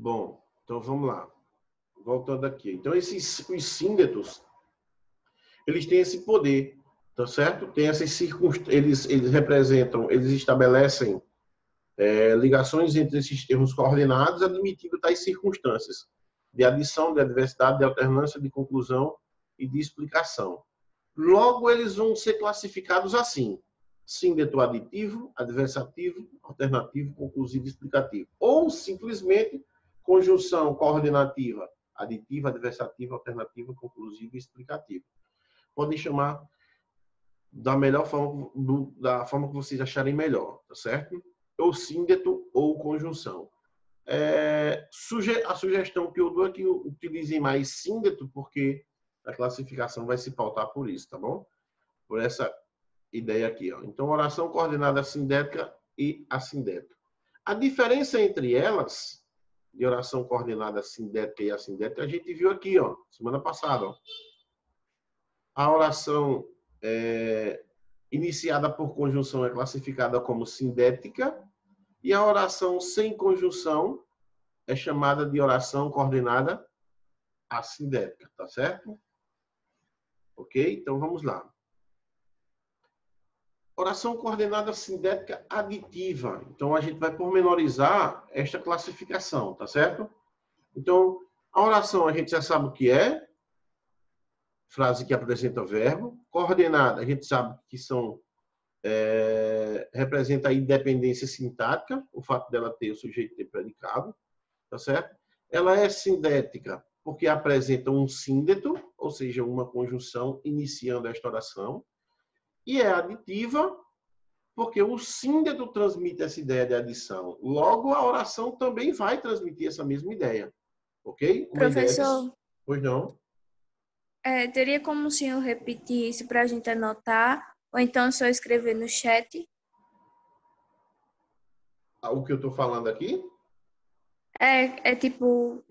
Bom, então vamos lá. Voltando aqui. Então, os síndetos, eles têm esse poder, tá certo? Tem essas circunstâncias, eles representam, eles estabelecem ligações entre esses termos coordenados, admitindo tais circunstâncias de adição, de adversidade, de alternância, de conclusão e de explicação. Logo, eles vão ser classificados assim: síndeto aditivo, adversativo, alternativo, conclusivo e explicativo. Ou, simplesmente, conjunção coordenativa, aditiva, adversativa, alternativa, conclusiva e explicativa. Podem chamar da melhor forma, da forma que vocês acharem melhor, tá certo? Ou síndeto ou conjunção. A sugestão que eu dou é que utilizem mais síndeto, porque a classificação vai se pautar por isso, tá bom? Por essa ideia aqui, ó. Então, oração coordenada sindética e assindética. A diferença entre elas, de oração coordenada sindética e assindética, a gente viu aqui, ó, semana passada, ó. A oração iniciada por conjunção é classificada como sindética e a oração sem conjunção é chamada de oração coordenada assindética, tá certo? Ok? Então, vamos lá. Oração coordenada sindética aditiva. Então, a gente vai pormenorizar esta classificação, tá certo? Então, a oração a gente já sabe o que é. Frase que apresenta verbo. Coordenada, a gente sabe que representa a independência sintática, o fato dela ter o sujeito ter predicado, tá certo? Ela é sindética porque apresenta um síndeto, ou seja, uma conjunção iniciando esta oração. E é aditiva porque o síndeto transmite essa ideia de adição. Logo, a oração também vai transmitir essa mesma ideia. Ok? Professor, Pois não? teria como o senhor repetir isso para a gente anotar? Ou então só escrever no chat? O que eu estou falando aqui? Tipo,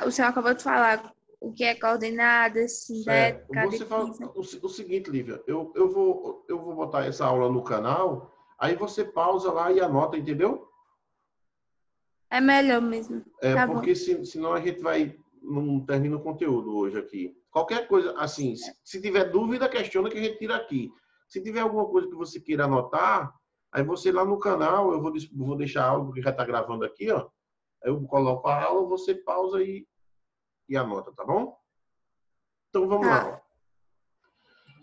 o senhor acabou de falar o que é coordenada, sindética, Você fala aditiva. o seguinte, Lívia, eu vou botar essa aula no canal, aí você pausa lá e anota, entendeu? É melhor mesmo. Tá bom. Porque senão a gente não termina o conteúdo hoje aqui. Qualquer coisa, assim, se tiver dúvida, questiona que a gente tira aqui. Se tiver alguma coisa que você queira anotar, aí você lá no canal, eu vou deixar algo que já está gravando aqui, ó. Eu coloco a aula, você pausa e anota, tá bom? Então vamos lá, ó.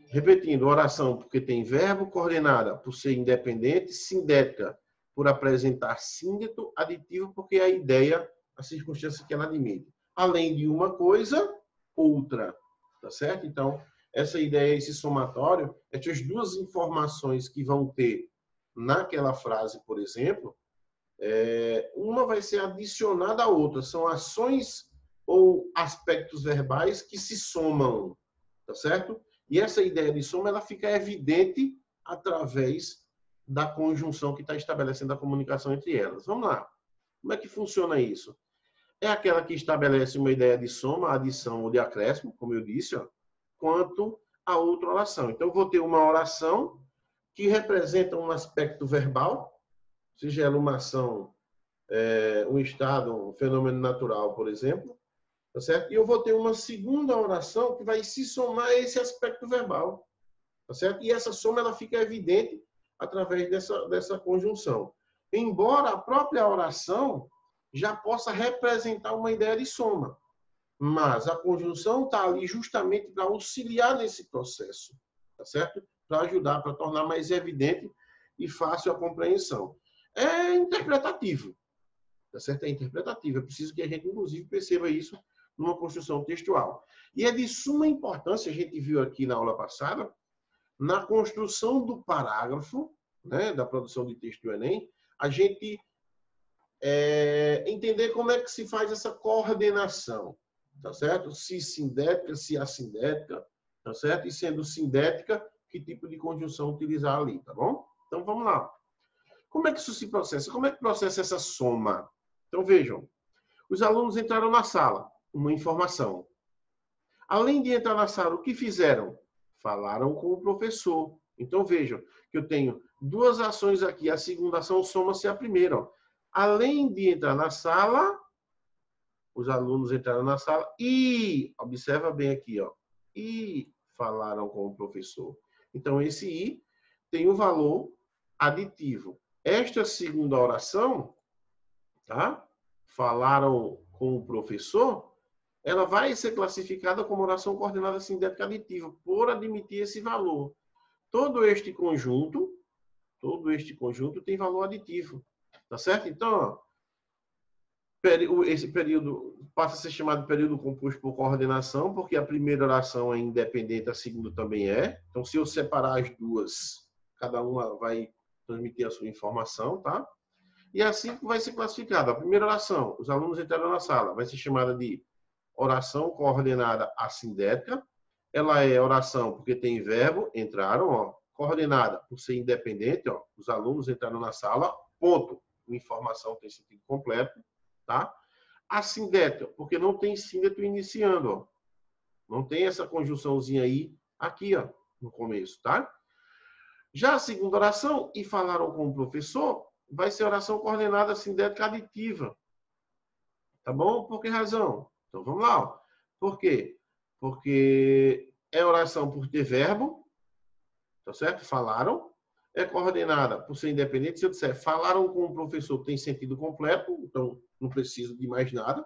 Repetindo, oração porque tem verbo, coordenada por ser independente, sindética por apresentar síndeto, aditivo porque é a ideia, a circunstância que ela admite. Além de uma coisa, outra. Tá certo? Então, essa ideia, esse somatório, essas duas informações que vão ter naquela frase, por exemplo, uma vai ser adicionada à outra. São ações ou aspectos verbais que se somam. Tá certo? E essa ideia de soma, ela fica evidente através da conjunção que está estabelecendo a comunicação entre elas. Vamos lá. Como é que funciona isso? É aquela que estabelece uma ideia de soma, adição ou de acréscimo, como eu disse, ó, quanto a outra oração. Então, eu vou ter uma oração que representa um aspecto verbal, seja ela uma ação, um estado, um fenômeno natural, por exemplo, tá certo? E eu vou ter uma segunda oração que vai se somar a esse aspecto verbal, tá certo? E essa soma ela fica evidente através dessa conjunção. Embora a própria oração já possa representar uma ideia de soma, mas a conjunção está ali justamente para auxiliar nesse processo, tá certo? Para ajudar, para tornar mais evidente e fácil a compreensão. É interpretativo, tá certo? É interpretativo. É preciso que a gente, inclusive, perceba isso numa construção textual. E é de suma importância, a gente viu aqui na aula passada, na construção do parágrafo, né, da produção de texto do Enem, a gente entender como é que se faz essa coordenação, tá certo? Se sindética, se assindética, tá certo? E sendo sindética, que tipo de conjunção utilizar ali, tá bom? Então, vamos lá. Como é que isso se processa? Como é que processa essa soma? Então, vejam. Os alunos entraram na sala, uma informação. Além de entrar na sala, o que fizeram? Falaram com o professor. Então, vejam que eu tenho duas ações aqui. A segunda ação soma-se à primeira. Ó. Além de entrar na sala, os alunos entraram na sala e, observa bem aqui, ó, e falaram com o professor. Então, esse I tem um valor aditivo. Esta segunda oração, tá? Falaram com o professor, ela vai ser classificada como oração coordenada sindética aditiva, por admitir esse valor. Todo este conjunto tem valor aditivo. Tá certo? Então, ó, esse período passa a ser chamado de período composto por coordenação, porque a primeira oração é independente, a segunda também é. Então, se eu separar as duas, cada uma vai transmitir a sua informação, tá? E assim vai ser classificada. A primeira oração, os alunos entraram na sala, vai ser chamada de oração coordenada assindética. Ela é oração porque tem verbo, entraram, ó, coordenada por ser independente, ó, os alunos entraram na sala, ponto. A informação tem sentido completo, tá? Assindética, porque não tem síndeto iniciando, ó. Não tem essa conjunçãozinha aí, aqui, ó, no começo, tá? Já a segunda oração, e falaram com o professor, vai ser oração coordenada sindética aditiva. Tá bom? Por que razão? Então, vamos lá, ó. Por quê? Porque é oração por ter verbo, tá certo? Falaram. É coordenada por ser independente. Se eu disser falaram com o professor, tem sentido completo, então não preciso de mais nada.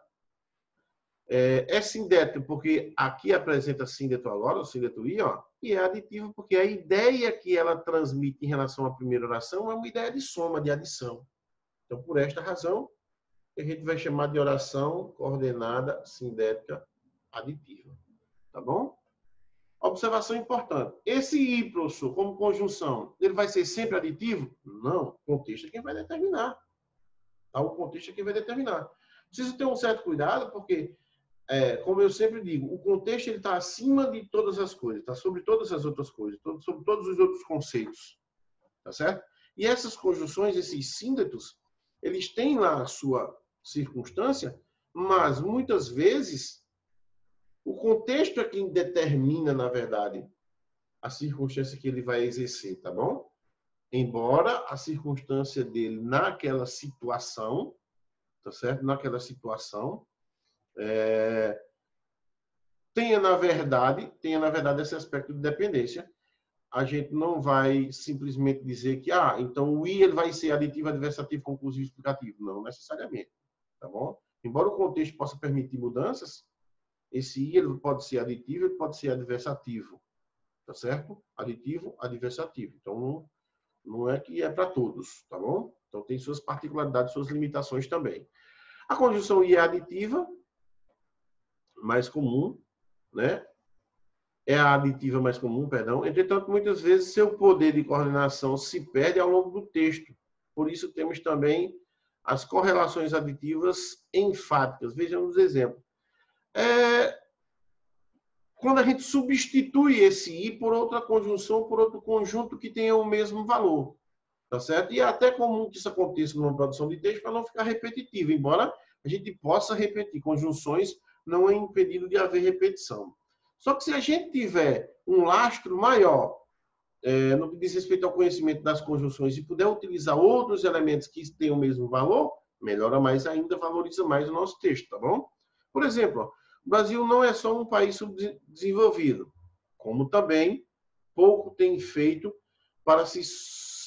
É sindético porque aqui apresenta síndeto agora, o síndeto I, ó, e é aditivo porque a ideia que ela transmite em relação à primeira oração é uma ideia de soma, de adição. Então, por esta razão, a gente vai chamar de oração coordenada sindética aditiva. Tá bom? Observação importante. Esse I, professor, como conjunção, ele vai ser sempre aditivo? Não. O contexto é quem vai determinar. Tá? O contexto é quem vai determinar. Preciso ter um certo cuidado, porque, como eu sempre digo, o contexto está acima de todas as coisas, está sobre todas as outras coisas, sobre todos os outros conceitos. Tá certo? E essas conjunções, esses síndetos, eles têm lá a sua circunstância, mas muitas vezes o contexto é quem determina, na verdade, a circunstância que ele vai exercer, tá bom? Embora a circunstância dele naquela situação, tá certo? Naquela situação, tenha na verdade esse aspecto de dependência. A gente não vai simplesmente dizer que, então o I ele vai ser aditivo, adversativo, conclusivo, explicativo. Não necessariamente, tá bom? Embora o contexto possa permitir mudanças, esse I ele pode ser aditivo, ele pode ser adversativo, tá certo? Aditivo, adversativo. Então, não é que é para todos, tá bom? Então, tem suas particularidades, suas limitações também. A conjunção I é aditiva, mais comum, né? É a aditiva mais comum, perdão. Entretanto, muitas vezes, seu poder de coordenação se perde ao longo do texto. Por isso, temos também as correlações aditivas enfáticas. Vejamos os exemplos. Quando a gente substitui esse I por outra conjunção, por outro conjunto que tenha o mesmo valor. Tá certo? E é até comum que isso aconteça numa produção de texto para não ficar repetitivo, embora a gente possa repetir. Conjunções não é impedido de haver repetição. Só que se a gente tiver um lastro maior no que diz respeito ao conhecimento das conjunções e puder utilizar outros elementos que tenham o mesmo valor, melhora mais ainda, valoriza mais o nosso texto, tá bom? Por exemplo, o Brasil não é só um país subdesenvolvido, como também pouco tem feito para se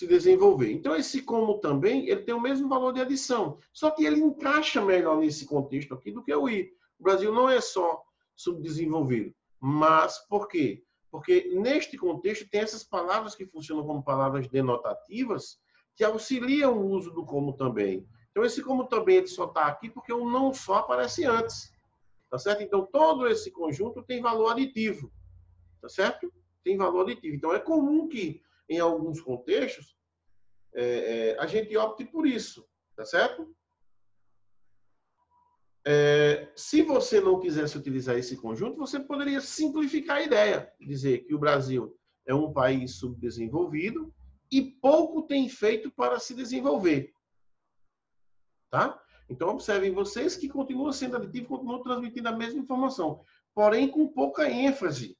desenvolver. Então, esse como também, ele tem o mesmo valor de adição, só que ele encaixa melhor nesse contexto aqui do que o I. O Brasil não é só subdesenvolvido, mas por quê? Porque neste contexto tem essas palavras que funcionam como palavras denotativas que auxiliam o uso do como também. Então, esse como também ele só está aqui porque o não só aparece antes. Tá certo? Então, todo esse conjunto tem valor aditivo. Tá certo? Tem valor aditivo. Então, é comum que, em alguns contextos, a gente opte por isso. Tá certo? Se você não quisesse utilizar esse conjunto, você poderia simplificar a ideia. Dizer que o Brasil é um país subdesenvolvido e pouco tem feito para se desenvolver. Tá? Então, observem vocês que continua sendo aditivo, continua transmitindo a mesma informação, porém com pouca ênfase.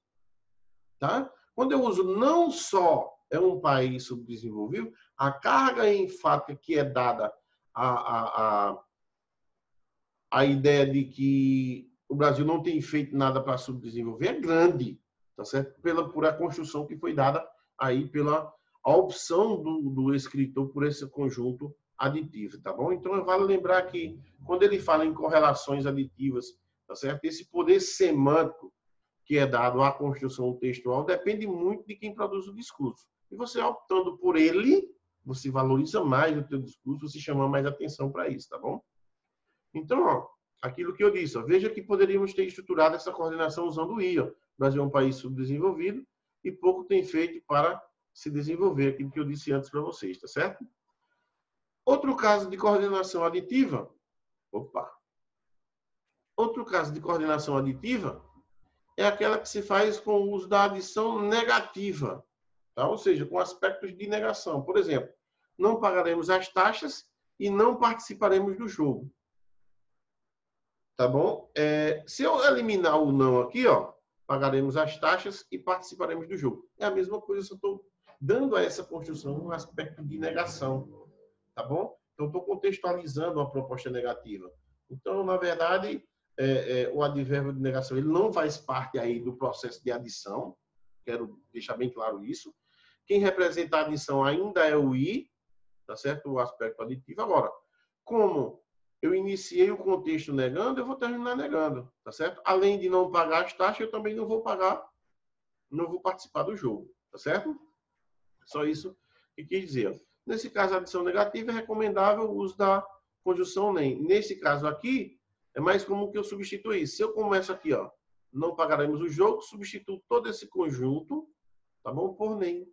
Tá? Quando eu uso não só é um país subdesenvolvido, a carga enfática que é dada a ideia de que o Brasil não tem feito nada para subdesenvolver é grande, tá certo? Por a construção que foi dada aí pela a opção do escritor por esse conjunto aditivo, tá bom? Então, vale lembrar que quando ele fala em correlações aditivas, tá certo? Esse poder semântico que é dado à construção textual depende muito de quem produz o discurso. E você optando por ele, você valoriza mais o teu discurso, você chama mais atenção para isso, tá bom? Então, ó, aquilo que eu disse, ó, veja que poderíamos ter estruturado essa coordenação usando o I. Ó. O Brasil é um país subdesenvolvido e pouco tem feito para se desenvolver, aquilo que eu disse antes para vocês, tá certo? Outro caso de coordenação aditiva, outro caso de coordenação aditiva é aquela que se faz com o uso da adição negativa, tá? Ou seja, com aspectos de negação. Por exemplo, não pagaremos as taxas e não participaremos do jogo. Tá bom? Se eu eliminar o não aqui, ó, pagaremos as taxas e participaremos do jogo. É a mesma coisa, só estou dando a essa construção um aspecto de negação. Tá bom? Então, estou contextualizando uma proposta negativa. Então, na verdade, o advérbio de negação ele não faz parte aí do processo de adição. Quero deixar bem claro isso. Quem representa a adição ainda é o I, tá certo? O aspecto aditivo. Agora, como eu iniciei o contexto negando, eu vou terminar negando, tá certo? Além de não pagar as taxas, eu também não vou participar do jogo, tá certo? Só isso que quis dizer. Nesse caso, a adição negativa é recomendável o uso da conjunção nem. Nesse caso aqui, é mais comum que eu substituir. Se eu começo aqui, ó, não pagaremos o jogo, substituo todo esse conjunto, tá bom? Por nem.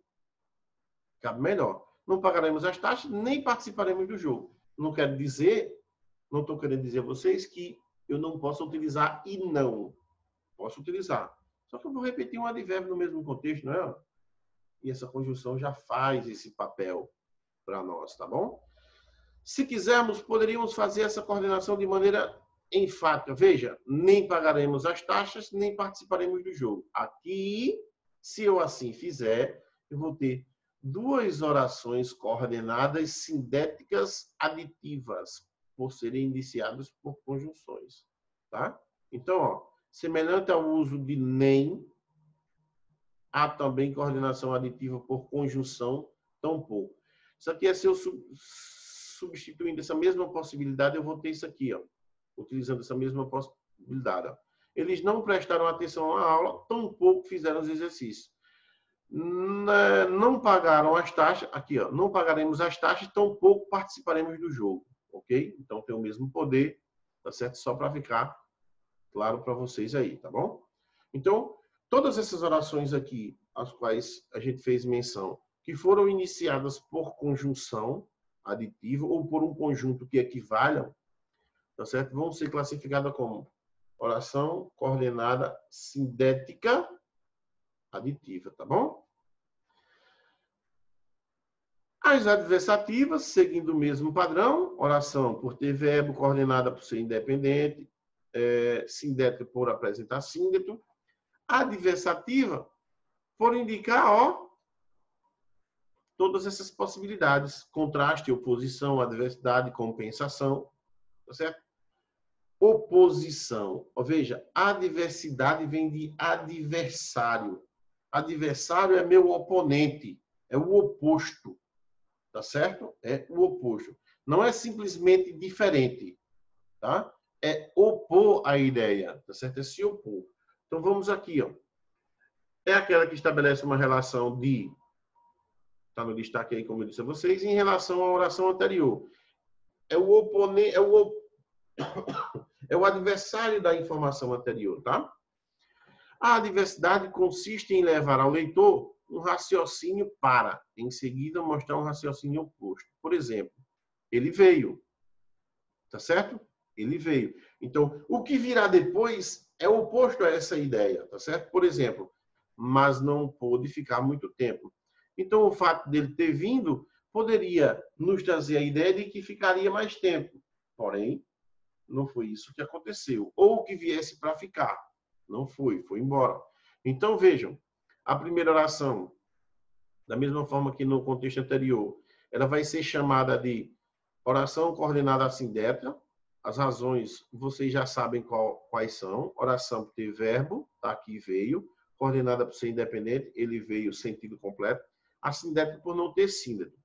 Cabe melhor. Não pagaremos as taxas, nem participaremos do jogo. Não quero dizer, não estou querendo dizer a vocês que eu não posso utilizar e não. Posso utilizar. Só que eu vou repetir um advérbio no mesmo contexto, não é? E essa conjunção já faz esse papel para nós, tá bom? Se quisermos, poderíamos fazer essa coordenação de maneira enfática. Veja, nem pagaremos as taxas, nem participaremos do jogo. Aqui, se eu assim fizer, eu vou ter duas orações coordenadas sindéticas aditivas, por serem iniciadas por conjunções, tá? Então, ó, semelhante ao uso de nem, há também coordenação aditiva por conjunção, tampouco. Isso aqui é se eu substituindo essa mesma possibilidade, eu vou ter isso aqui, ó, utilizando essa mesma possibilidade. Ó. Eles não prestaram atenção à aula, tampouco fizeram os exercícios. Não pagaram as taxas, aqui, ó, não pagaremos as taxas, tampouco participaremos do jogo, ok? Então tem o mesmo poder, tá certo? Só para ficar claro para vocês aí, tá bom? Então, todas essas orações aqui, as quais a gente fez menção, que foram iniciadas por conjunção aditiva ou por um conjunto que equivalham, tá certo? Vão ser classificadas como oração coordenada sindética aditiva, tá bom? As adversativas, seguindo o mesmo padrão, oração por ter verbo, coordenada por ser independente, sindética por apresentar síndeto. Adversativa, por indicar, ó, todas essas possibilidades, contraste, oposição, adversidade, compensação, tá certo? Oposição, veja, adversidade vem de adversário. Adversário é meu oponente, é o oposto, tá certo? É o oposto. Não é simplesmente diferente, tá? É opor a ideia, tá certo? É se opor. Então vamos aqui, ó. É aquela que estabelece uma relação de, tá no destaque aí, como eu disse a vocês, em relação à oração anterior. É o oponente, é o adversário da informação anterior, tá? A adversidade consiste em levar ao leitor um raciocínio para, em seguida, mostrar um raciocínio oposto. Por exemplo, ele veio, tá certo? Ele veio. Então, o que virá depois é oposto a essa ideia, tá certo? Por exemplo, mas não pôde ficar muito tempo. Então, o fato dele ter vindo poderia nos trazer a ideia de que ficaria mais tempo. Porém, não foi isso que aconteceu. Ou que viesse para ficar. Não foi, foi embora. Então, vejam, a primeira oração, da mesma forma que no contexto anterior, ela vai ser chamada de oração coordenada sindética, As razões, vocês já sabem quais são. Oração por ter verbo, tá aqui, veio. Coordenada por ser independente, ele veio sentido completo. Assindética por não ter síndeto.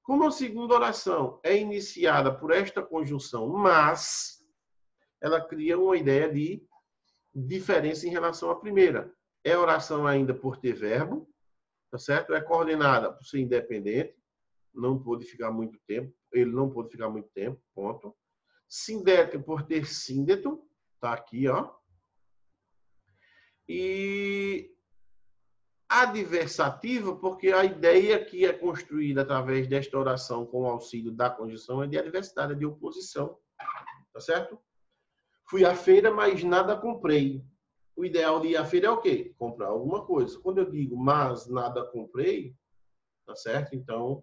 Como a segunda oração é iniciada por esta conjunção, mas ela cria uma ideia de diferença em relação à primeira. É oração ainda por ter verbo, tá certo? É coordenada por ser independente, não pôde ficar muito tempo, ele não pôde ficar muito tempo, ponto. Sindética por ter síndeto, tá aqui, ó. E adversativa, porque a ideia que é construída através desta oração com o auxílio da conjunção é de adversidade, é de oposição, tá certo? Fui à feira, mas nada comprei. O ideal de ir à feira é o quê? Comprar alguma coisa. Quando eu digo mas nada comprei, tá certo? Então,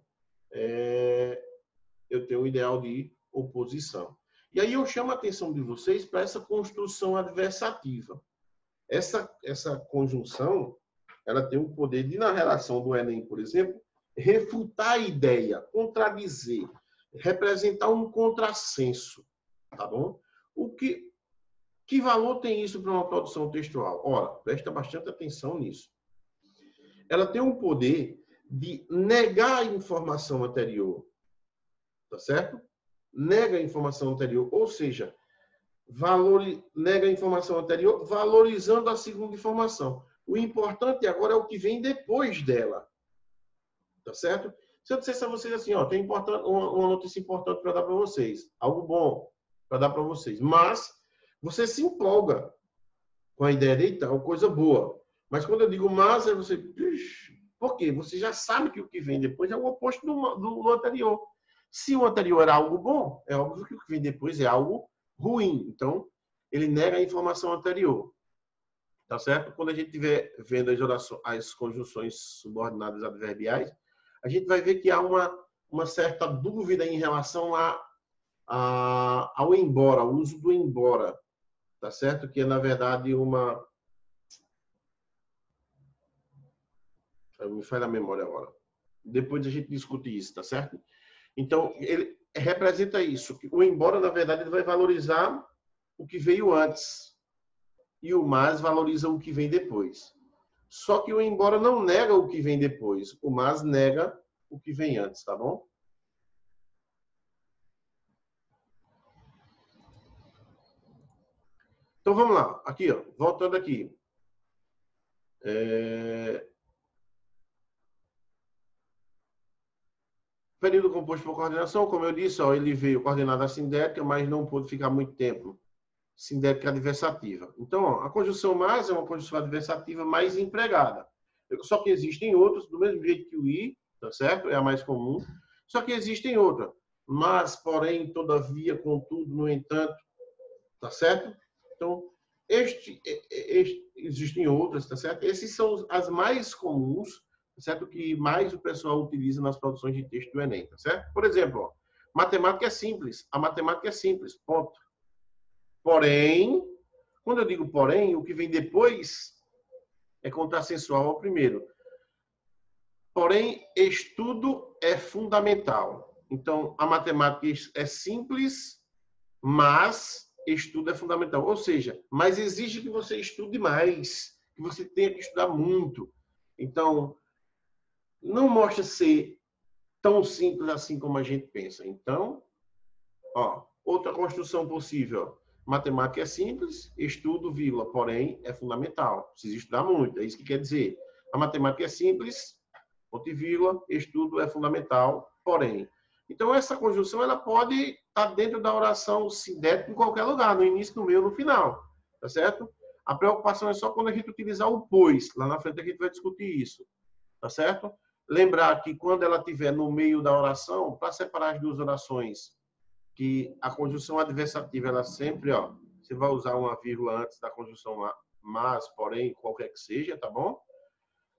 eu tenho o ideal de oposição. E aí eu chamo a atenção de vocês para essa construção adversativa. Essa conjunção, ela tem o poder de, na relação do Enem, por exemplo, refutar a ideia, contradizer, representar um contrassenso, tá bom? Que valor tem isso para uma produção textual? Ora, presta bastante atenção nisso. Ela tem um poder de negar a informação anterior, tá certo? Nega a informação anterior, ou seja, nega a informação anterior, valorizando a segunda informação. O importante agora é o que vem depois dela. Tá certo? Se eu dissesse a vocês assim, ó, tem uma notícia importante para dar para vocês, algo bom para dar para vocês, mas você se empolga com a ideia de tal, coisa boa. Mas quando eu digo mas, é você... Por quê? Você já sabe que o que vem depois é o oposto do anterior. Se o anterior era algo bom, é óbvio que o que vem depois é algo ruim. Então, ele nega a informação anterior. Tá certo? Quando a gente estiver vendo as conjunções subordinadas adverbiais, a gente vai ver que há uma certa dúvida em relação ao embora, ao uso do embora. Tá certo? Que é, na verdade, me falha a memória agora. Depois a gente discute isso, tá certo? Então, ele representa isso. O embora, na verdade, ele vai valorizar o que veio antes. E o mas valoriza o que vem depois. Só que o embora não nega o que vem depois. O mas nega o que vem antes, tá bom? Então, vamos lá. Aqui, ó, voltando aqui. Período composto por coordenação, como eu disse, ó, ele veio coordenada assindética, mas não pôde ficar muito tempo. Sindética adversativa. Então, ó, a conjunção mas é uma conjunção adversativa mais empregada. Só que existem outras, do mesmo jeito que o i, tá certo? É a mais comum. Só que existem outras. Mas, porém, todavia, contudo, no entanto, tá certo? Então, existem outras, tá certo? Esses são as mais comuns, tá certo? Que mais o pessoal utiliza nas produções de texto do Enem, tá certo? Por exemplo, ó, matemática é simples. A matemática é simples, ponto. Porém, quando eu digo porém, o que vem depois é contrassensual ao primeiro. Porém, estudo é fundamental. Então, a matemática é simples, mas estudo é fundamental. Ou seja, mas exige que você estude mais, que você tenha que estudar muito. Então, não mostra ser tão simples assim como a gente pensa. Então, ó, outra construção possível. Matemática é simples, estudo, vírgula, porém, é fundamental. Precisa estudar muito, é isso que quer dizer. A matemática é simples, ponto e vírgula, estudo é fundamental, porém. Então, essa conjunção ela pode estar dentro da oração sindética em qualquer lugar, no início, no meio, no final. Tá certo? A preocupação é só quando a gente utilizar o pois. Lá na frente a gente vai discutir isso. Tá certo? Lembrar que quando ela estiver no meio da oração, para separar as duas orações, que a conjunção adversativa, ela sempre, ó, você vai usar uma vírgula antes da conjunção mas, porém, qualquer que seja, tá bom?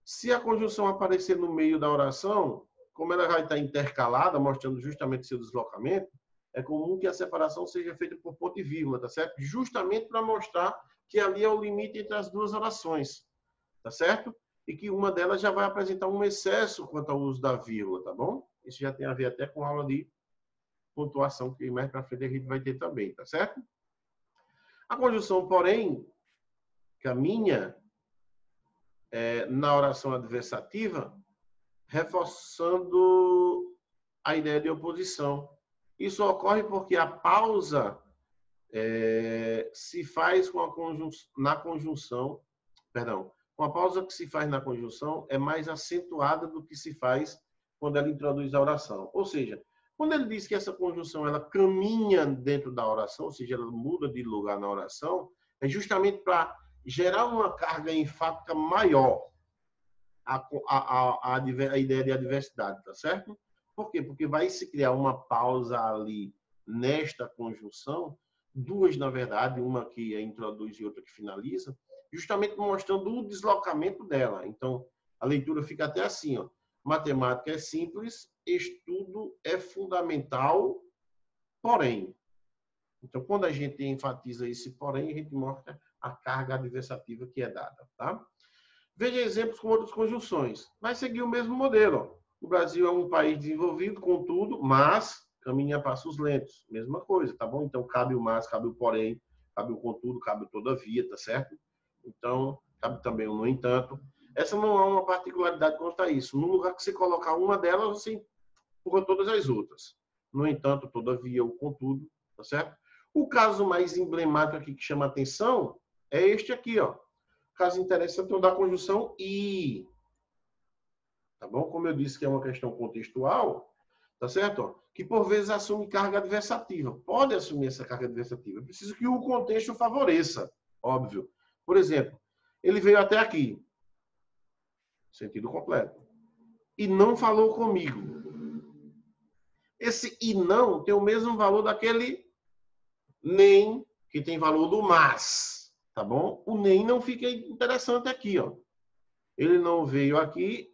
Se a conjunção aparecer no meio da oração, como ela vai estar intercalada, mostrando justamente seu deslocamento, é comum que a separação seja feita por ponto e vírgula, tá certo? Justamente para mostrar que ali é o limite entre as duas orações, tá certo? E que uma delas já vai apresentar um excesso quanto ao uso da vírgula, tá bom? Isso já tem a ver até com a aula de pontuação que mais para frente a gente vai ter também, tá certo? A conjunção, porém, caminha na oração adversativa, reforçando a ideia de oposição. Isso ocorre porque a pausa se faz com na conjunção, perdão, com a pausa que se faz na conjunção é mais acentuada do que se faz quando ela introduz a oração. Ou seja, quando ele diz que essa conjunção ela caminha dentro da oração, ou seja, ela muda de lugar na oração, é justamente para gerar uma carga enfática maior a ideia de adversidade, tá certo? Por quê? Porque vai se criar uma pausa ali nesta conjunção, duas, na verdade, uma que introduz e outra que finaliza, justamente mostrando o deslocamento dela. Então, a leitura fica até assim, ó. Matemática é simples, estudo é fundamental, porém. Então, quando a gente enfatiza esse porém, a gente mostra a carga adversativa que é dada, tá? Veja exemplos com outras conjunções. Vai seguir o mesmo modelo. O Brasil é um país desenvolvido, contudo, mas caminha a passos lentos. Mesma coisa, tá bom? Então, cabe o mas, cabe o porém, cabe o contudo, cabe o todavia, tá certo? Então, cabe também o no entanto. Essa não é uma particularidade quanto a isso. No lugar que você colocar uma delas, você empurra todas as outras. No entanto, todavia, o contudo, tá certo? O caso mais emblemático aqui que chama a atenção é este aqui, ó. Caso interessante, é o da conjunção e. Tá bom? Como eu disse que é uma questão contextual, tá certo? Ó, que por vezes assume carga adversativa. Pode assumir essa carga adversativa. É preciso que o contexto favoreça, óbvio. Por exemplo, ele veio até aqui. Sentido completo. E não falou comigo. Esse e não tem o mesmo valor daquele nem, que tem valor do mas. Tá bom? O nem não fica interessante aqui, ó. Ele não veio aqui,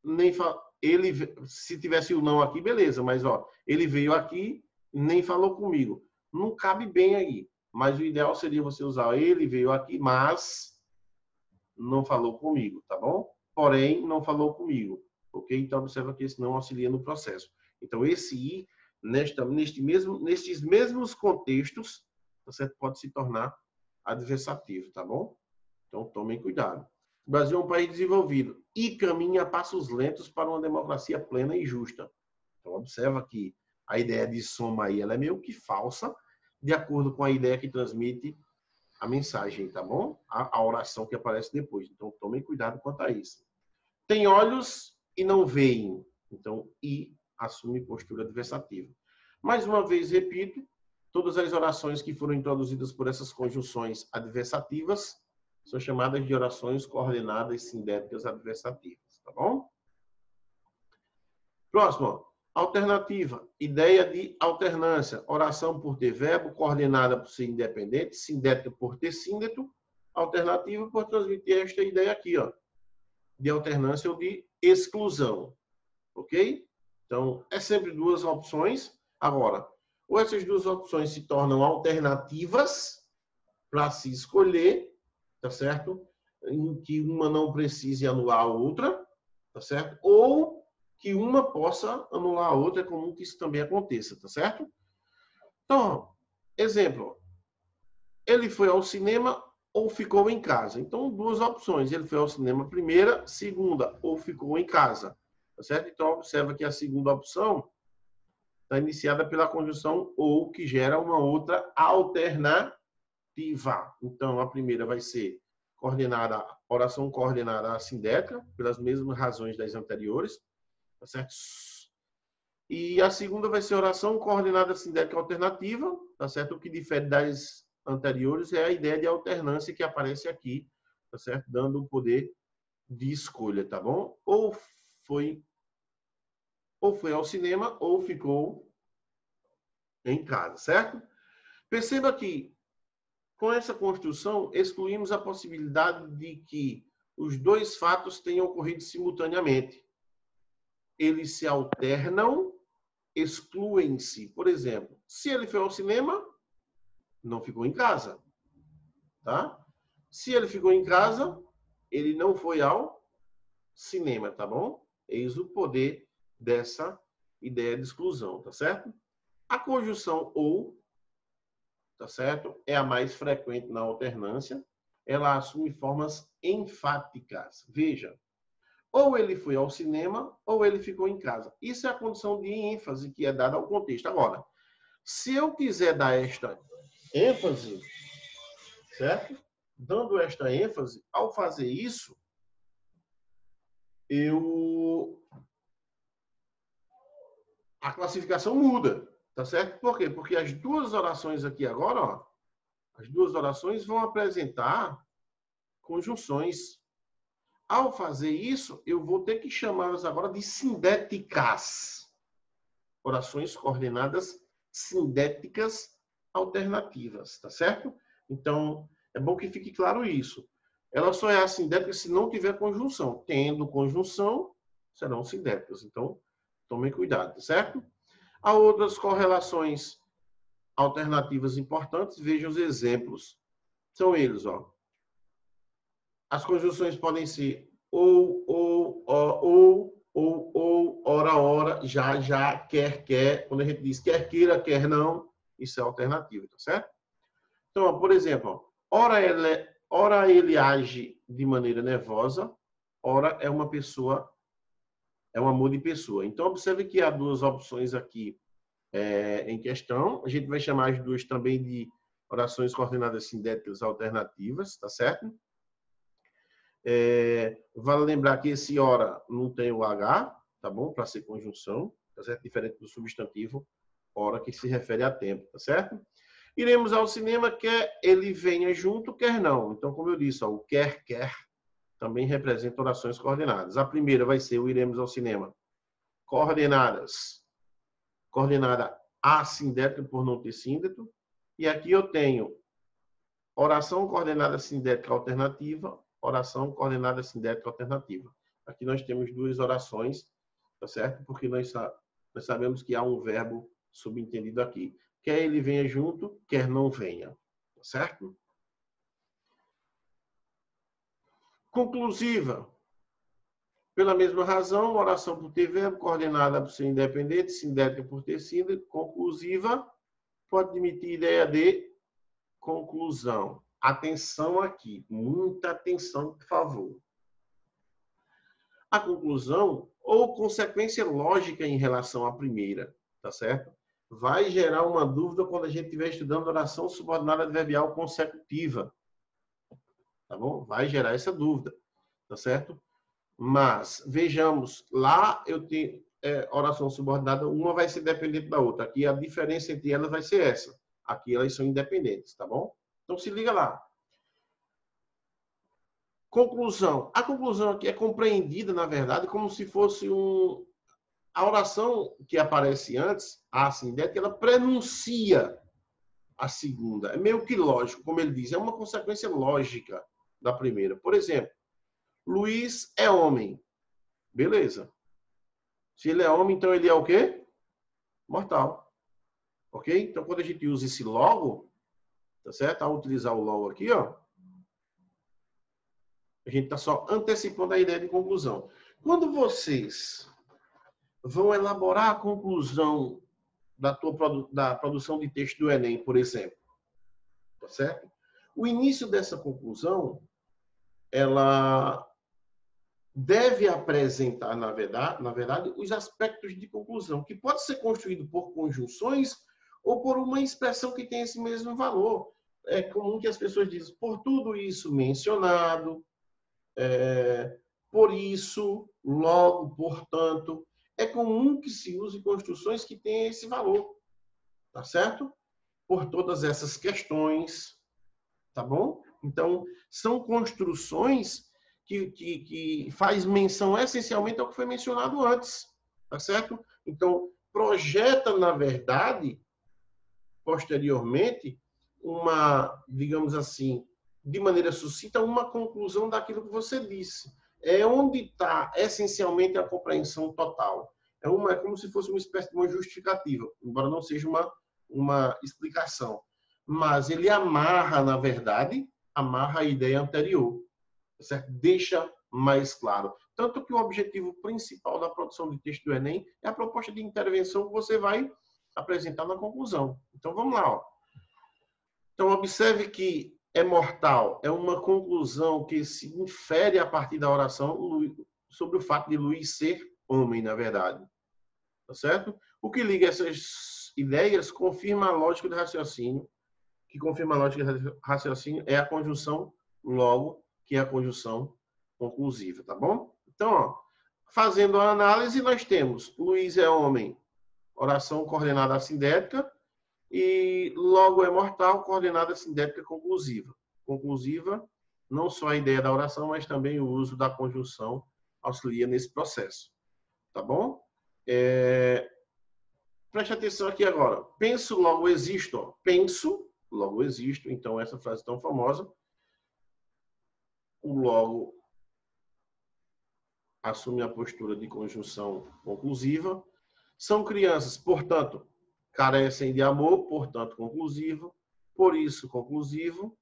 nem ele se tivesse o não aqui, beleza, mas ó, ele veio aqui, nem falou comigo. Não cabe bem aí. Mas o ideal seria você usar ele veio aqui, mas não falou comigo, tá bom? Porém, não falou comigo. Ok? Então, observa que esse não auxilia no processo. Então, esse i, nestes mesmos contextos, você pode se tornar adversativo, tá bom? Então, tomem cuidado. O Brasil é um país desenvolvido e caminha a passos lentos para uma democracia plena e justa. Então, observa que a ideia de soma aí, ela é meio que falsa, de acordo com a ideia que transmite a mensagem, tá bom? A oração que aparece depois. Então, tomem cuidado quanto a isso. Tem olhos e não veem. Então, e assume postura adversativa. Mais uma vez, repito, todas as orações que foram introduzidas por essas conjunções adversativas são chamadas de orações coordenadas sindéticas adversativas, tá bom? Próximo, alternativa, ideia de alternância, oração por ter verbo, coordenada por ser independente, sindética por ter síndeto, alternativa por transmitir esta ideia aqui, ó, de alternância ou de exclusão, ok? Então, é sempre duas opções. Agora, ou essas duas opções se tornam alternativas para se escolher, tá certo? Em que uma não precise anular a outra, tá certo? Ou que uma possa anular a outra, é comum que isso também aconteça, tá certo? Então, exemplo, ele foi ao cinema ou ficou em casa. Então, duas opções, ele foi ao cinema primeira, segunda, ou ficou em casa, tá certo? Então, observa que a segunda opção está iniciada pela conjunção ou, que gera uma outra alternativa. Então, a primeira vai ser oração coordenada assindética, pelas mesmas razões das anteriores, tá certo? E a segunda vai ser oração coordenada assindética alternativa, tá certo? O que difere das anteriores é a ideia de alternância que aparece aqui, tá certo? Dando o poder de escolha, tá bom? Ou foi ao cinema ou ficou em casa, certo? Perceba que com essa construção, excluímos a possibilidade de que os dois fatos tenham ocorrido simultaneamente. Eles se alternam, excluem-se. Por exemplo, se ele foi ao cinema, não ficou em casa. Tá? Se ele ficou em casa, ele não foi ao cinema, tá bom? Eis o poder dessa ideia de exclusão, tá certo? A conjunção ou, tá certo? É a mais frequente na alternância. Ela assume formas enfáticas. Veja, ou ele foi ao cinema ou ele ficou em casa. Isso é a condição de ênfase que é dada ao contexto. Agora, se eu quiser dar esta ênfase, certo? Dando esta ênfase, ao fazer isso, a classificação muda, tá certo? Por quê? Porque as duas orações aqui agora, ó, as duas orações vão apresentar conjunções. Ao fazer isso, eu vou ter que chamá-las agora de sindéticas. Orações coordenadas sindéticas alternativas, tá certo? Então, é bom que fique claro isso. Ela só é assindética se não tiver conjunção. Tendo conjunção, serão sindéticas. Então, tomem cuidado, tá certo? Há outras correlações alternativas importantes. Vejam os exemplos. São eles, ó. As conjunções podem ser ou, ora, já, quer. Quando a gente diz quer queira, quer não, isso é alternativo, tá certo? Então, ó, por exemplo, ó, ora ele age de maneira nervosa, ora é uma pessoa, é um amor de pessoa. Então, observe que há duas opções aqui em questão. A gente vai chamar as duas também de orações coordenadas sindéticas alternativas, tá certo? Vale lembrar que esse ora não tem o H, tá bom? Para ser conjunção, tá certo? Diferente do substantivo hora, que se refere a tempo, tá certo? Iremos ao cinema, quer ele venha junto, quer não. Então, como eu disse, ó, o quer também representa orações coordenadas. A primeira vai ser o iremos ao cinema. Coordenada assindética por não ter síndeto. E aqui eu tenho oração coordenada sindética alternativa, oração coordenada sindética alternativa. Aqui nós temos duas orações, tá certo? Porque nós sabemos que há um verbo subentendido aqui. Quer ele venha junto, quer não venha, tá certo? Conclusiva. Pela mesma razão, oração por ter verbo, coordenada por ser independente, sindética por ter síndeto, conclusiva, pode admitir ideia de conclusão. Atenção aqui, muita atenção, por favor. A conclusão ou consequência lógica em relação à primeira, tá certo? Vai gerar uma dúvida quando a gente estiver estudando oração subordinada adverbial consecutiva, tá bom? Vai gerar essa dúvida, tá certo? Mas, vejamos, lá eu tenho oração subordinada, uma vai ser dependente da outra. Aqui a diferença entre elas vai ser essa. Aqui elas são independentes, tá bom? Então se liga lá. Conclusão. A conclusão aqui é compreendida, na verdade, como se fosse a oração que aparece antes, a sindética, ela prenuncia a segunda. É meio que lógico, como ele diz, é uma consequência lógica da primeira. Por exemplo, Luiz é homem. Beleza. Se ele é homem, então ele é o quê? Mortal. Ok? Então, quando a gente usa esse logo, tá certo? Ao utilizar o logo aqui, ó, a gente está só antecipando a ideia de conclusão. Quando vocês vão elaborar a conclusão da produção de texto do Enem, por exemplo, tá certo? O início dessa conclusão, ela deve apresentar, na verdade, os aspectos de conclusão, que pode ser construído por conjunções ou por uma expressão que tem esse mesmo valor. É comum que as pessoas dizem, por tudo isso mencionado, por isso, logo, portanto. É comum que se use construções que tenham esse valor, tá certo? Por todas essas questões, tá bom? Então, são construções que faz menção essencialmente ao que foi mencionado antes, tá certo? Então, projeta, na verdade, posteriormente, digamos assim, de maneira sucinta, uma conclusão daquilo que você disse. É onde está, essencialmente, a compreensão total. É como se fosse uma espécie de uma justificativa, embora não seja uma explicação. Mas ele amarra, na verdade, a ideia anterior. Certo? Deixa mais claro. Tanto que o objetivo principal da produção de texto do Enem é a proposta de intervenção que você vai apresentar na conclusão. Então, vamos lá. Ó. Então, observe que é mortal. É uma conclusão que se infere a partir da oração sobre o fato de Luís ser homem, na verdade. Tá certo? O que liga essas ideias confirma a lógica do raciocínio. Que confirma a lógica do raciocínio é a conjunção logo, que é a conjunção conclusiva, tá bom? Então, ó, fazendo a análise, nós temos Luís é homem, oração coordenada assindética, e logo é mortal, coordenada assindética conclusiva. Conclusiva, não só a ideia da oração, mas também o uso da conjunção auxilia nesse processo, tá bom? Preste atenção aqui agora. Penso, logo existo. Ó. Penso, logo existo. Então, essa frase tão famosa. O logo assume a postura de conjunção conclusiva. São crianças, portanto, carecem de amor, portanto, conclusivo. Por isso, conclusivo.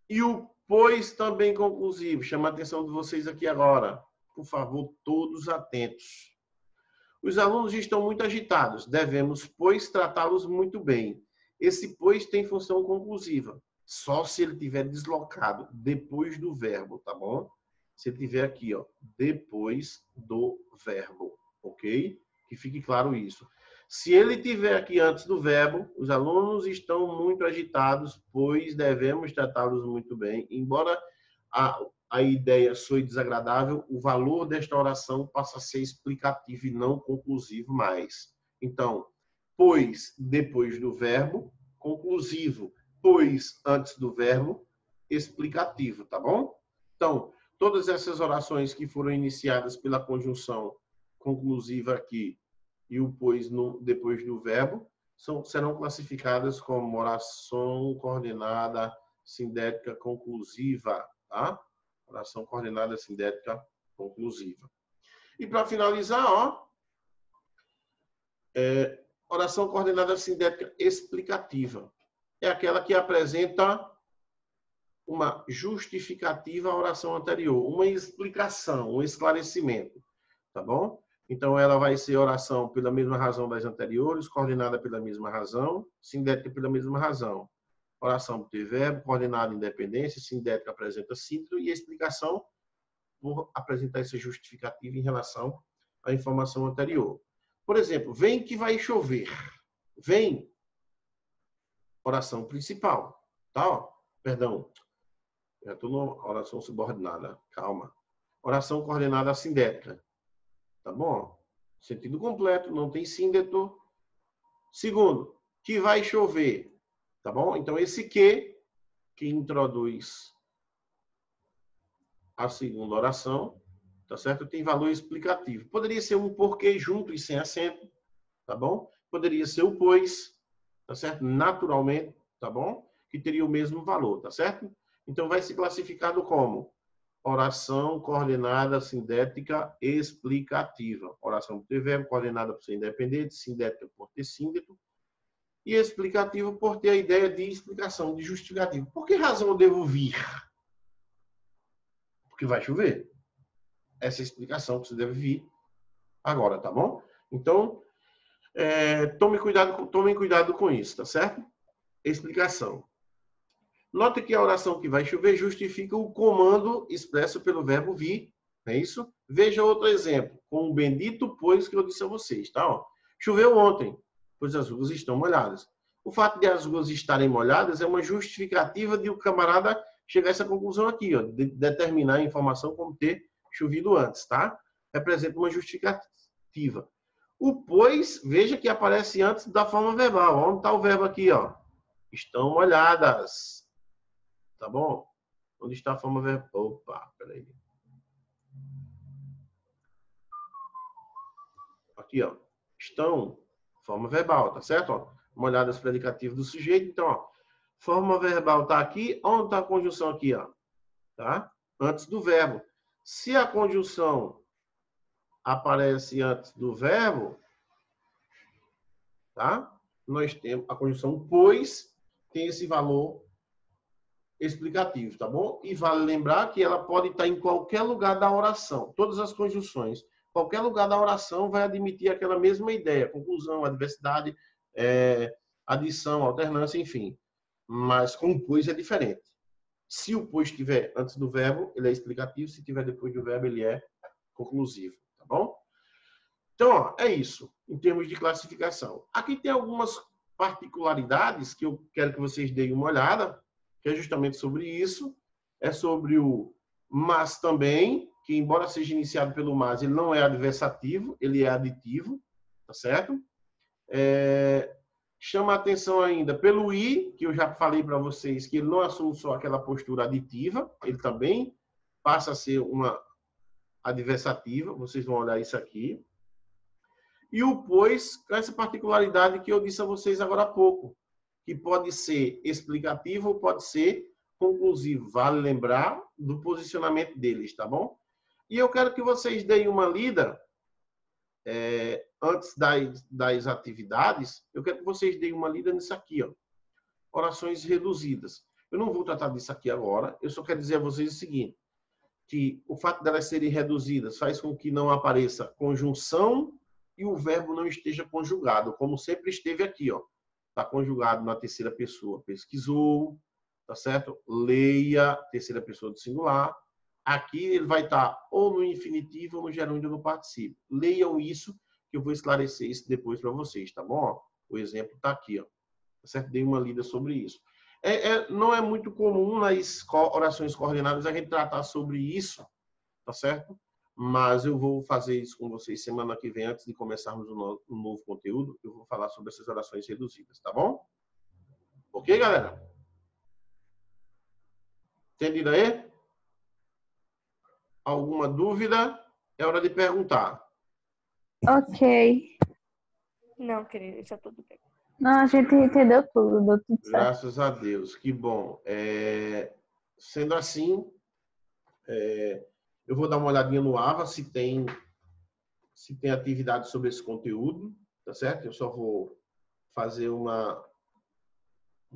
E o pois também conclusivo. Chama a atenção de vocês aqui agora. Por favor, todos atentos. Os alunos estão muito agitados. Devemos, pois, tratá-los muito bem. Esse pois tem função conclusiva. Só se ele tiver deslocado depois do verbo, tá bom? Se ele tiver aqui, ó, depois do verbo, ok? Que fique claro isso. Se ele tiver aqui antes do verbo, os alunos estão muito agitados, pois devemos tratá-los muito bem. Embora a ideia soe desagradável, o valor desta oração passa a ser explicativo e não conclusivo mais. Então, pois depois do verbo, conclusivo, pois antes do verbo, explicativo, tá bom? Então, todas essas orações que foram iniciadas pela conjunção conclusiva aqui e o pois depois do verbo serão classificadas como oração coordenada sindética conclusiva, tá? Oração coordenada sindética conclusiva. E para finalizar, ó, oração coordenada sindética explicativa. É aquela que apresenta uma justificativa à oração anterior, uma explicação, um esclarecimento, tá bom? Então, ela vai ser oração pela mesma razão das anteriores, coordenada pela mesma razão, sindética pela mesma razão. Oração por ter verbo, coordenada independência, sindética apresenta síntese e explicação por apresentar essa justificativa em relação à informação anterior. Por exemplo, vem que vai chover. Vem, oração principal, tá? Ó, perdão, já estou na oração subordinada, calma. Oração coordenada sindética, tá bom? Sentido completo, não tem síndeto. Segundo, que vai chover, tá bom? Então, esse que introduz a segunda oração, tá certo? Tem valor explicativo. Poderia ser um porquê junto e sem acento, tá bom? Poderia ser o pois, tá certo? Naturalmente, tá bom? Que teria o mesmo valor, tá certo? Então, vai ser classificado como oração coordenada sindética explicativa. Oração por ter verbo, coordenada por ser independente, sindética por ter síndeto, e explicativo por ter a ideia de explicação, de justificativo. Por que razão eu devo vir? Porque vai chover. Essa é a explicação que você deve vir agora, tá bom? Então, tomem cuidado com isso, tá certo? Explicação. Note que a oração que vai chover justifica o comando expresso pelo verbo vir, não é isso? Veja outro exemplo, com o bendito pois que eu disse a vocês, tá? Ó, choveu ontem, pois as ruas estão molhadas. O fato de as ruas estarem molhadas é uma justificativa de o camarada chegar a essa conclusão aqui, ó, de determinar a informação como ter chovido antes, tá? Representa uma justificativa. O pois, veja que aparece antes da forma verbal. Onde está o verbo aqui, ó? Estão molhadas. Tá bom? Onde está a forma verbal? Opa, peraí. Aqui, ó. Estão, forma verbal, tá certo? Ó, molhadas predicativo do sujeito. Então, ó, forma verbal tá aqui. Onde está a conjunção aqui, ó? Tá? Antes do verbo. Se a conjunção aparece antes do verbo, tá? Nós temos a conjunção pois, tem esse valor explicativo, tá bom? E vale lembrar que ela pode estar em qualquer lugar da oração. Todas as conjunções qualquer lugar da oração vai admitir aquela mesma ideia, conclusão, adversidade, adição, alternância, enfim. Mas com o pois é diferente. Se o pois estiver antes do verbo, ele é explicativo. Se estiver depois do verbo, ele é conclusivo. Tá bom? Então, ó, é isso, em termos de classificação. Aqui tem algumas particularidades que eu quero que vocês deem uma olhada, que é justamente sobre isso. É sobre o mas também, que embora seja iniciado pelo mas, ele não é adversativo, ele é aditivo, tá certo? Chama a atenção ainda pelo i, que eu já falei para vocês, que ele não assume só aquela postura aditiva, ele também passa a ser uma adversativa, vocês vão olhar isso aqui. E o pois, com essa particularidade que eu disse a vocês agora há pouco, que pode ser explicativo ou pode ser conclusivo. Vale lembrar do posicionamento deles, tá bom? E eu quero que vocês deem uma lida, antes das atividades, eu quero que vocês deem uma lida nisso aqui, ó. Orações reduzidas. Eu não vou tratar disso aqui agora, eu só quero dizer a vocês o seguinte, que o fato delas serem reduzidas faz com que não apareça conjunção e o verbo não esteja conjugado, como sempre esteve aqui, ó. Está conjugado na terceira pessoa. Pesquisou, tá certo? Leia, terceira pessoa do singular. Aqui ele vai estar ou no infinitivo ou no gerúndio do particípio. Leiam isso, que eu vou esclarecer isso depois para vocês, tá bom? O exemplo está aqui, ó. Tá certo? Dei uma lida sobre isso. Não é muito comum nas orações coordenadas a gente tratar sobre isso, tá certo? Mas eu vou fazer isso com vocês semana que vem, antes de começarmos um novo conteúdo. Eu vou falar sobre essas orações reduzidas, tá bom? Ok, galera? Entendido aí? Alguma dúvida? É hora de perguntar. Ok. Não, querido, isso é tudo bem. Não, a gente entendeu tudo, deu tudo certo. Graças a Deus, que bom. Sendo assim, eu vou dar uma olhadinha no AVA, se tem atividade sobre esse conteúdo, tá certo? Eu só vou fazer um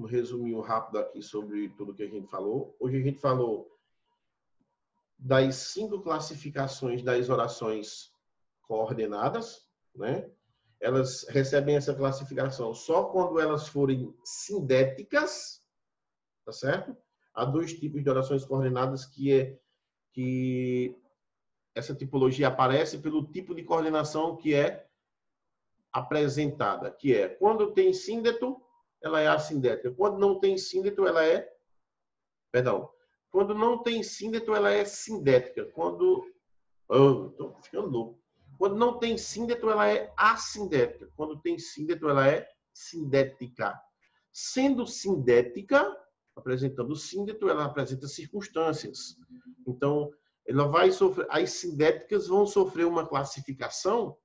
resuminho rápido aqui sobre tudo que a gente falou. Hoje a gente falou das 5 classificações das orações coordenadas, né? Elas recebem essa classificação só quando elas forem sindéticas, tá certo? Há 2 tipos de orações coordenadas que essa tipologia aparece pelo tipo de coordenação que é apresentada, que é quando tem síndeto, ela é assindética. Quando não tem síndeto, ela é... Perdão. Quando não tem síndeto, ela é sindética. Quando... Estou ficando louco. Quando não tem síndeto, ela é assindética. Quando tem síndeto, ela é sindética. Sendo sindética, apresentando síndeto, ela apresenta circunstâncias. Então, ela vai sofrer... As sindéticas vão sofrer uma classificação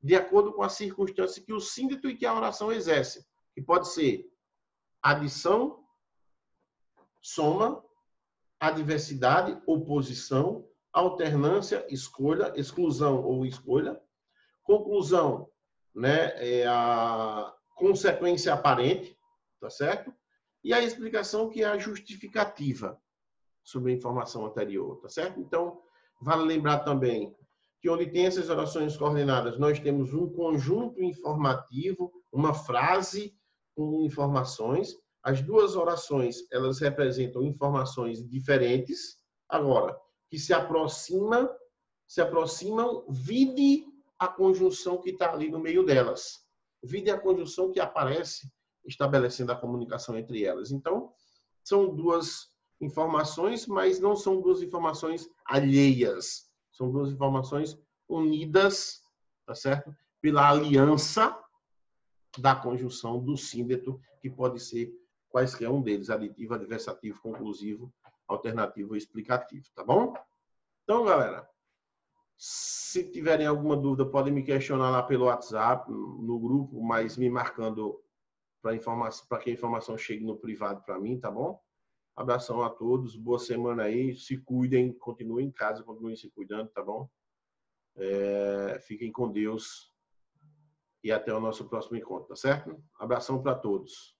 de acordo com a circunstância que o síndeto e que a oração exerce. Que pode ser adição, soma, adversidade, oposição, alternância, escolha, exclusão ou escolha, conclusão, né, é a consequência aparente, tá certo? E a explicação que é a justificativa sobre a informação anterior, tá certo? Então, vale lembrar também que onde tem essas orações coordenadas, nós temos um conjunto informativo, uma frase com informações. As 2 orações, elas representam informações diferentes. Agora, que se aproximam, vide a conjunção que está ali no meio delas. Vide a conjunção que aparece estabelecendo a comunicação entre elas. Então, são 2 informações, mas não são 2 informações alheias. São 2 informações unidas, tá certo? Pela aliança da conjunção do síndeto, que pode ser quaisquer um deles, aditivo, adversativo, conclusivo, alternativo ou explicativo, tá bom? Então, galera, se tiverem alguma dúvida, podem me questionar lá pelo WhatsApp, no grupo, mas me marcando para que a informação chegue no privado para mim, tá bom? Abração a todos, boa semana aí, se cuidem, continuem em casa, continuem se cuidando, tá bom? Fiquem com Deus e até o nosso próximo encontro, tá certo? Abração para todos.